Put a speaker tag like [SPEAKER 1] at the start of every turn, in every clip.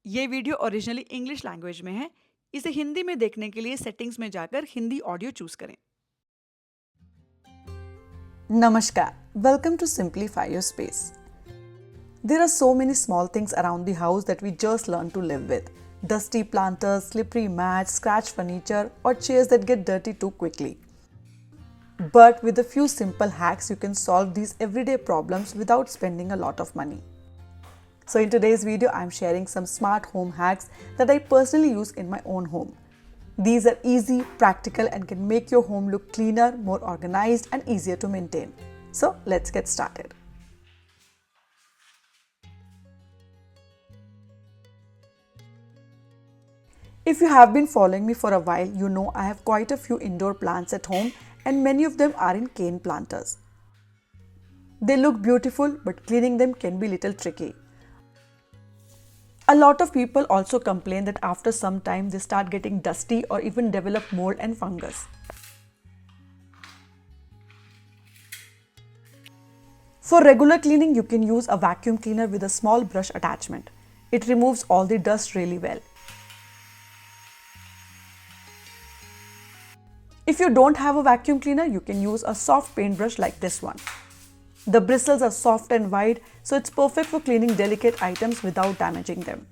[SPEAKER 1] ये video originally English language में है। इसे हिंदी में देखने के लिए सेटिंग्स में जाकर हिंदी ऑडियो चूज करें।
[SPEAKER 2] Namaskar. Welcome to Simplify Your Space. There are so many small things around the house that we just learn to live with. Dusty planters, slippery mats, scratched furniture, or chairs that get dirty too quickly. But with a few simple hacks, you can solve these everyday problems without spending a lot of money. So in today's video, I'm sharing some smart home hacks that I personally use in my own home. These are easy, practical, and can make your home look cleaner, more organized, and easier to maintain. So let's get started. If you have been following me for a while, you know I have quite a few indoor plants at home, and many of them are in cane planters. They look beautiful, but cleaning them can be a little tricky. A lot of people also complain that after some time they start getting dusty or even develop mold and fungus. For regular cleaning, you can use a vacuum cleaner with a small brush attachment. It removes all the dust really well. If you don't have a vacuum cleaner, you can use a soft paintbrush like this one. The bristles are soft and wide, so it's perfect for cleaning delicate items without damaging them.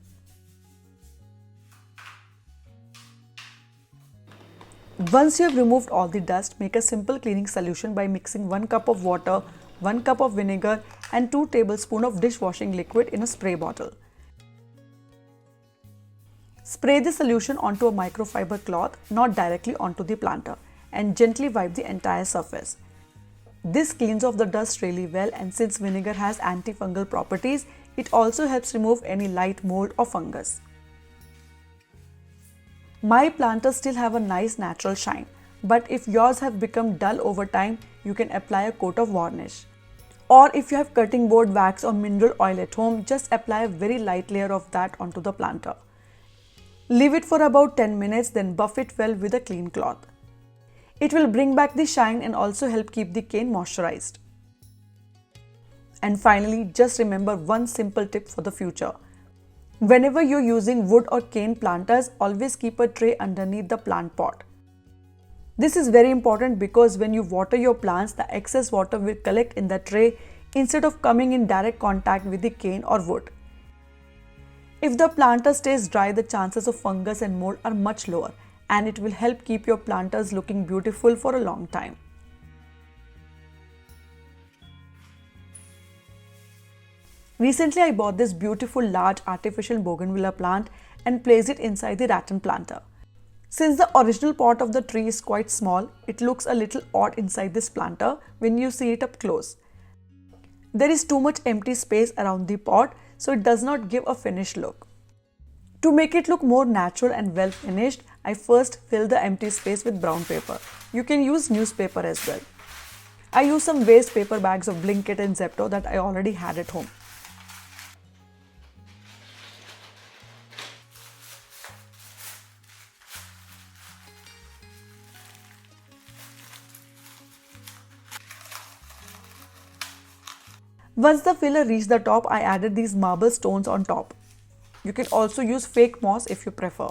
[SPEAKER 2] Once you have removed all the dust, make a simple cleaning solution by mixing 1 cup of water, 1 cup of vinegar, and 2 tablespoons of dishwashing liquid in a spray bottle. Spray the solution onto a microfiber cloth, not directly onto the planter, and gently wipe the entire surface. This cleans off the dust really well, and since vinegar has antifungal properties, it also helps remove any light mold or fungus. My planters still have a nice natural shine, but if yours have become dull over time, you can apply a coat of varnish. Or if you have cutting board wax or mineral oil at home, just apply a very light layer of that onto the planter. Leave it for about 10 minutes, then buff it well with a clean cloth. It will bring back the shine and also help keep the cane moisturized. And finally, just remember one simple tip for the future. Whenever you're using wood or cane planters, always keep a tray underneath the plant pot. This is very important because when you water your plants, the excess water will collect in the tray instead of coming in direct contact with the cane or wood. If the planter stays dry, the chances of fungus and mold are much lower, and it will help keep your planters looking beautiful for a long time. Recently, I bought this beautiful large artificial bougainvillea plant and placed it inside the rattan planter. Since the original pot of the tree is quite small, it looks a little odd inside this planter when you see it up close. There is too much empty space around the pot, so it does not give a finished look. To make it look more natural and well finished, I first fill the empty space with brown paper. You can use newspaper as well. I use some waste paper bags of Blinkit and Zepto that I already had at home. Once the filler reached the top, I added these marble stones on top. You can also use fake moss if you prefer.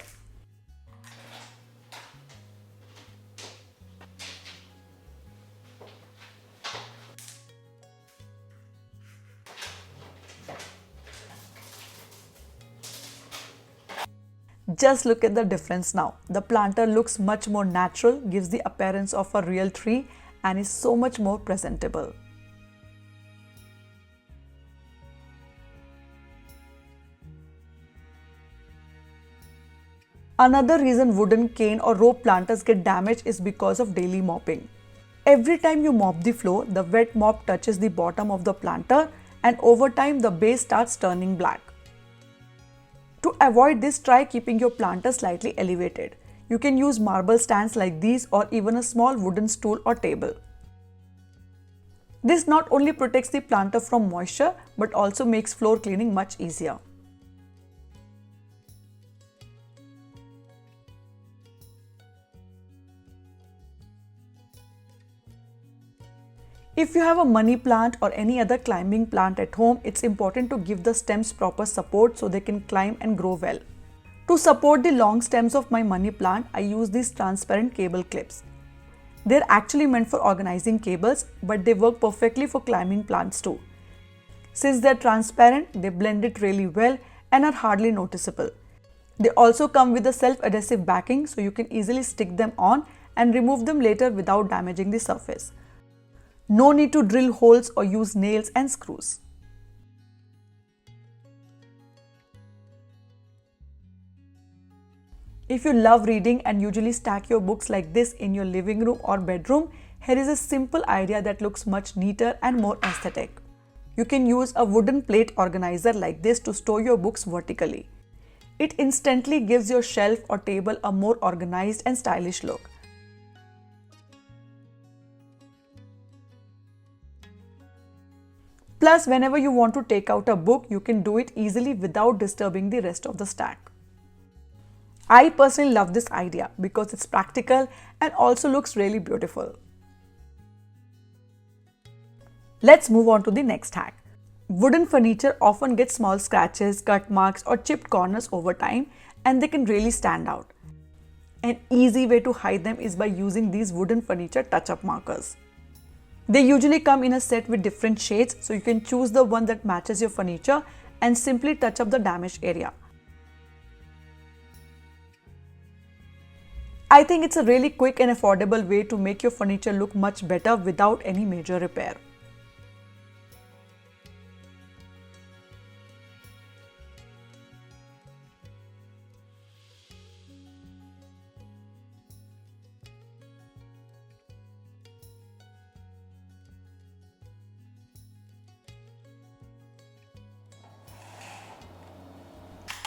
[SPEAKER 2] Just look at the difference now. The planter looks much more natural, gives the appearance of a real tree, and is so much more presentable. Another reason wooden, cane, or rope planters get damaged is because of daily mopping. Every time you mop the floor, the wet mop touches the bottom of the planter, and over time the base starts turning black. To avoid this, try keeping your planter slightly elevated. You can use marble stands like these or even a small wooden stool or table. This not only protects the planter from moisture but also makes floor cleaning much easier. If you have a money plant or any other climbing plant at home, it's important to give the stems proper support so they can climb and grow well. To support the long stems of my money plant, I use these transparent cable clips. They're actually meant for organizing cables, but they work perfectly for climbing plants too. Since they're transparent, they blend it really well and are hardly noticeable. They also come with a self-adhesive backing, so you can easily stick them on and remove them later without damaging the surface. No need to drill holes or use nails and screws. If you love reading and usually stack your books like this in your living room or bedroom, here is a simple idea that looks much neater and more aesthetic. You can use a wooden plate organizer like this to store your books vertically. It instantly gives your shelf or table a more organized and stylish look. Plus, whenever you want to take out a book, you can do it easily without disturbing the rest of the stack. I personally love this idea because it's practical and also looks really beautiful. Let's move on to the next hack. Wooden furniture often gets small scratches, cut marks or chipped corners over time, and they can really stand out. An easy way to hide them is by using these wooden furniture touch-up markers. They usually come in a set with different shades, so you can choose the one that matches your furniture and simply touch up the damaged area. I think it's a really quick and affordable way to make your furniture look much better without any major repair.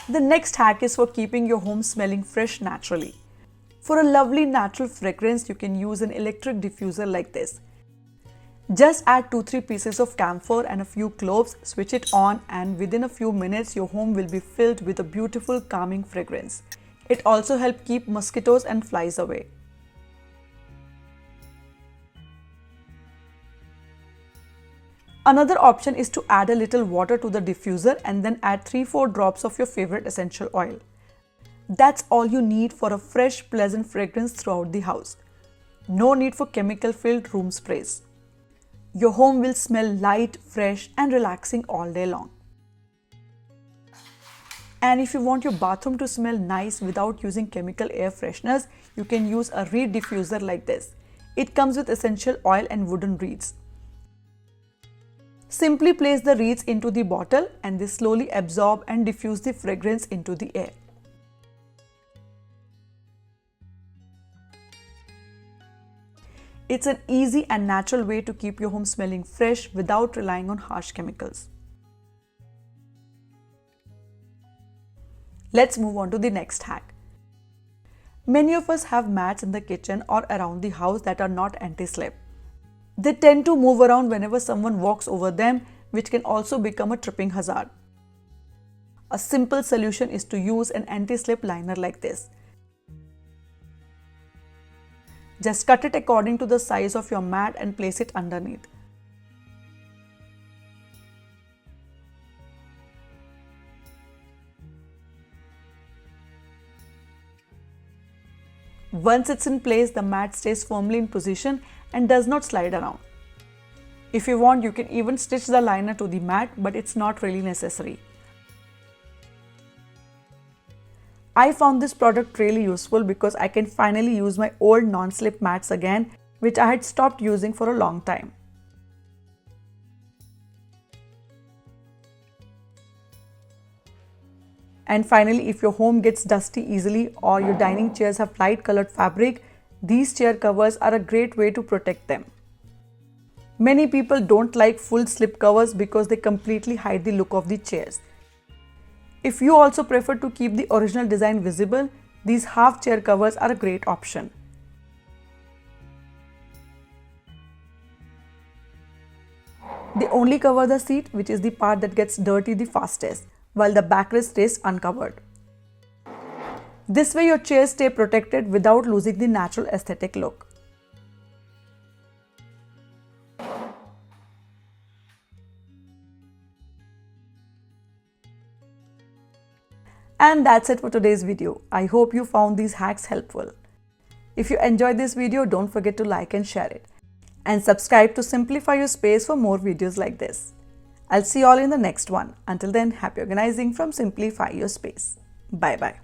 [SPEAKER 2] The next hack is for keeping your home smelling fresh naturally. For a lovely natural fragrance, you can use an electric diffuser like this. Just add 2-3 pieces of camphor and a few cloves, switch it on, and within a few minutes your home will be filled with a beautiful calming fragrance. It also helps keep mosquitoes and flies away. Another option is to add a little water to the diffuser and then add 3-4 drops of your favorite essential oil. That's all you need for a fresh, pleasant fragrance throughout the house. No need for chemical-filled room sprays. Your home will smell light, fresh and relaxing all day long. And if you want your bathroom to smell nice without using chemical air fresheners, you can use a reed diffuser like this. It comes with essential oil and wooden reeds. Simply place the reeds into the bottle and they slowly absorb and diffuse the fragrance into the air. It's an easy and natural way to keep your home smelling fresh without relying on harsh chemicals. Let's move on to the next hack. Many of us have mats in the kitchen or around the house that are not anti-slip. They tend to move around whenever someone walks over them, which can also become a tripping hazard. A simple solution is to use an anti-slip liner like this. Just cut it according to the size of your mat and place it underneath. Once it's in place, the mat stays firmly in position and does not slide around. If you want, you can even stitch the liner to the mat, but it's not really necessary. I found this product really useful because I can finally use my old non-slip mats again, which I had stopped using for a long time. And finally, if your home gets dusty easily or your dining chairs have light colored fabric, these chair covers are a great way to protect them. Many people don't like full slip covers because they completely hide the look of the chairs. If you also prefer to keep the original design visible, these half chair covers are a great option. They only cover the seat, which is the part that gets dirty the fastest, while the backrest stays uncovered. This way your chairs stay protected without losing the natural aesthetic look. And that's it for today's video. I hope you found these hacks helpful. If you enjoyed this video, don't forget to like and share it. And subscribe to Simplify Your Space for more videos like this. I'll see you all in the next one. Until then, happy organizing from Simplify Your Space. Bye bye.